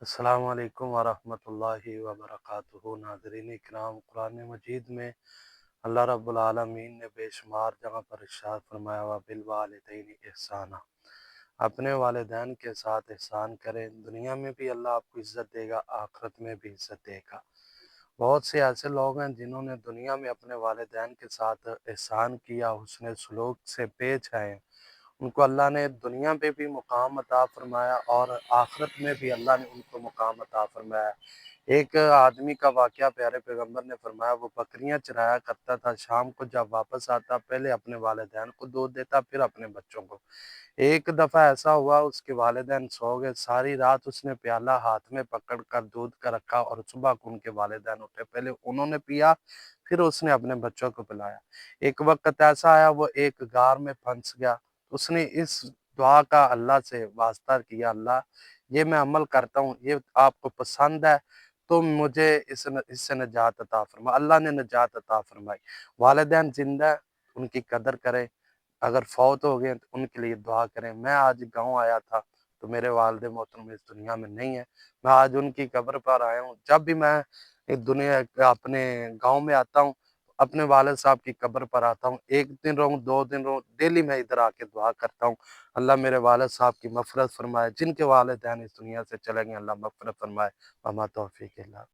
السلام علیکم ورحمۃ اللہ وبرکاتہ۔ ناظرین اکرام، قرآن مجید میں اللہ رب العالمین نے بے شمار جگہ پر ارشاد فرمایا ہوا بالوالدین احسانا، اپنے والدین کے ساتھ احسان کریں۔ دنیا میں بھی اللہ آپ کو عزت دے گا، آخرت میں بھی عزت دے گا۔ بہت سے ایسے لوگ ہیں جنہوں نے دنیا میں اپنے والدین کے ساتھ احسان کیا، حسن سلوک سے پیش آئے، ان کو اللہ نے دنیا پہ بھی مقام عطا فرمایا اور آخرت میں بھی اللہ نے ان کو مقام عطا فرمایا۔ ایک آدمی کا واقعہ پیارے پیغمبر نے فرمایا، وہ بکریاں چرایا کرتا تھا، شام کو جب واپس آتا پہلے اپنے والدین کو دودھ دیتا، پھر اپنے بچوں کو۔ ایک دفعہ ایسا ہوا، اس کے والدین سو گئے، ساری رات اس نے پیالہ ہاتھ میں پکڑ کر دودھ کا رکھا اور صبح کو ان کے والدین اٹھے، پہلے انہوں نے پیا، پھر اس نے اپنے بچوں کو پلایا۔ ایک وقت ایسا آیا، وہ ایک غار میں پھنس گیا، اس نے اس دعا کا اللہ سے واسطہ کیا، اللہ یہ میں عمل کرتا ہوں، یہ آپ کو پسند ہے تو مجھے اس سے نجات عطا فرما۔ اللہ نے نجات عطا فرمائی۔ والدین زندہ ہیں، ان کی قدر کریں، اگر فوت ہو گئے تو ان کے لیے دعا کریں۔ میں آج گاؤں آیا تھا تو میرے والد محترم اس دنیا میں نہیں ہیں، میں آج ان کی قبر پر آیا ہوں۔ جب بھی میں دنیا اپنے گاؤں میں آتا ہوں، اپنے والد صاحب کی قبر پر آتا ہوں، ایک دن رہوں، 2 دن رہوں، ڈیلی میں ادھر آ کے دعا کرتا ہوں، اللہ میرے والد صاحب کی مغفرت فرمائے۔ جن کے والدین اس دنیا سے چلے گئے، اللہ مغفرت فرمائے۔ وما توفیق اللہ۔